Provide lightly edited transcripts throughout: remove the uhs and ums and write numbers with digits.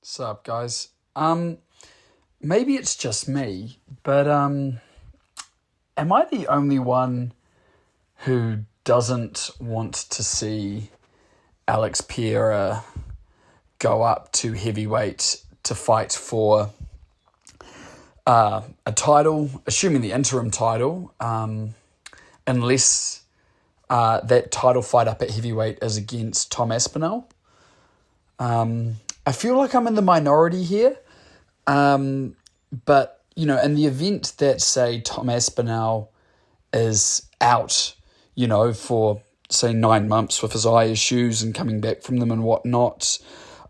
What's up, guys? Maybe it's just me, but am I the only one who doesn't want to see Alex Pereira go up to heavyweight to fight for a title, assuming the interim title, unless that title fight up at heavyweight is against Tom Aspinall? I feel like I'm in the minority here, but, in the event that, say, Tom Aspinall is out, for, say, 9 months with his eye issues and coming back from them and whatnot,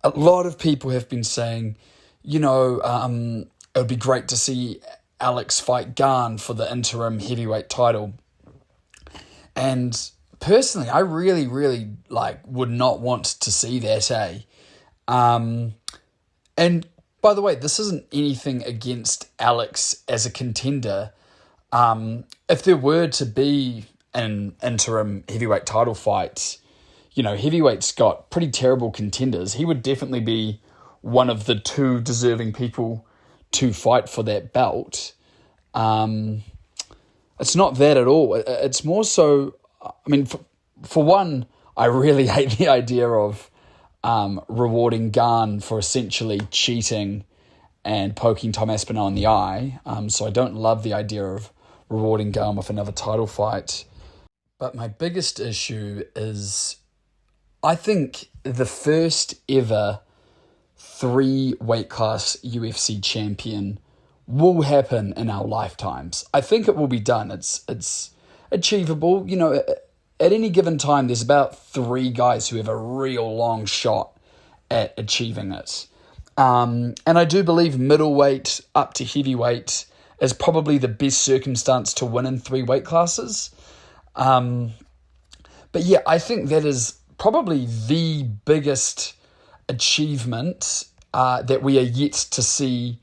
a lot of people have been saying, it would be great to see Alex fight Gane for the interim heavyweight title. And personally, I really, really would not want to see that, and by the way, this isn't anything against Alex as a contender. If there were to be an interim heavyweight title fight, heavyweight's got pretty terrible contenders. He would definitely be one of the two deserving people to fight for that belt. It's not that at all. It's more so, for one, I really hate the idea of rewarding Gane for essentially cheating and poking Tom Aspinall in the eye. So I don't love the idea of rewarding Gane with another title fight. But my biggest issue is I think the first ever 3 weight class UFC champion will happen in our lifetimes. I think it will be done. It's achievable. At any given time, there's about 3 guys who have a real long shot at achieving it. And I do believe middleweight up to heavyweight is probably the best circumstance to win in 3 weight classes. But yeah, I think that is probably the biggest achievement that we are yet to see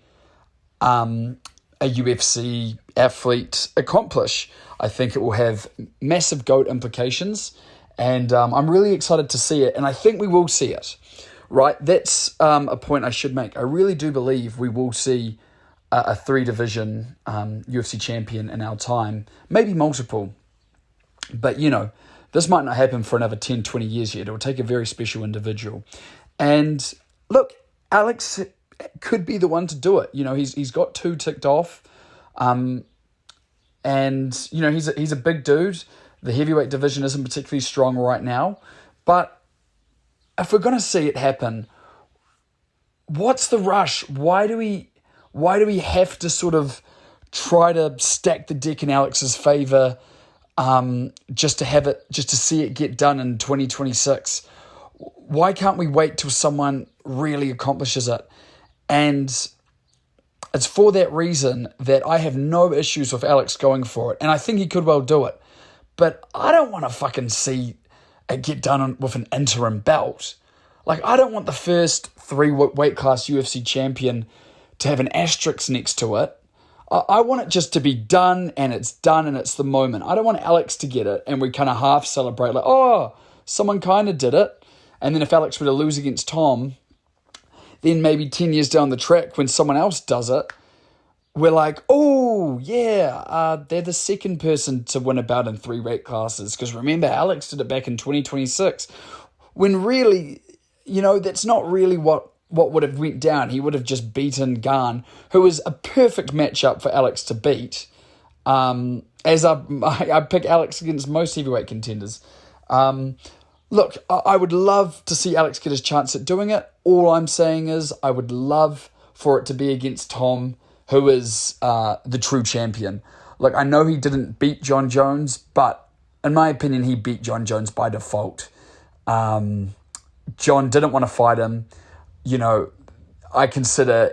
a UFC athlete accomplish. I think it will have massive GOAT implications, and I'm really excited to see it, and I think we will see it, right? That's a point I should make. I really do believe we will see a 3-division UFC champion in our time, maybe multiple, but, this might not happen for another 10, 20 years yet. It will take a very special individual. And look, Alex could be the one to do it. He's got 2 ticked off. And, he's a big dude. The heavyweight division isn't particularly strong right now. But if we're going to see it happen, what's the rush? Why do we have to sort of try to stack the deck in Alex's favor just to see it get done in 2026? Why can't we wait till someone really accomplishes it? And it's for that reason that I have no issues with Alex going for it. And I think he could well do it. But I don't want to fucking see it get done with an interim belt. I don't want the first 3 weight class UFC champion to have an asterisk next to it. I want it just to be done and it's the moment. I don't want Alex to get it and we kind of half celebrate someone kind of did it. And then if Alex were to lose against Tom, then maybe 10 years down the track when someone else does it, we're like, oh, yeah, they're the second person to win a bout in 3 weight classes. Because remember, Alex did it back in 2026. When really, that's not really what would have went down. He would have just beaten Gane, who was a perfect matchup for Alex to beat. As I pick Alex against most heavyweight contenders. Look, I would love to see Alex get his chance at doing it. All I'm saying is I would love for it to be against Tom, who is the true champion. Look, I know he didn't beat John Jones, but in my opinion, he beat John Jones by default. John didn't want to fight him. I consider,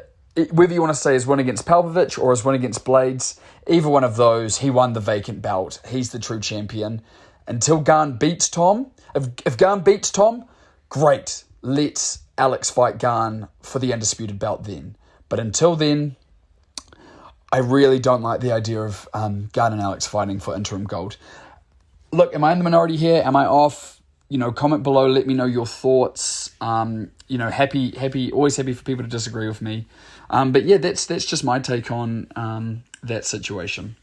whether you want to say his win against Palpovich or his win against Blades, either one of those, he won the vacant belt. He's the true champion. Until Gane beats Tom, if Gane beats Tom, great. Let Alex fight Gane for the undisputed belt then. But until then, I really don't like the idea of Gane and Alex fighting for interim gold. Look, am I in the minority here? Am I off? comment below. Let me know your thoughts. Happy, always happy for people to disagree with me. But yeah, that's just my take on that situation.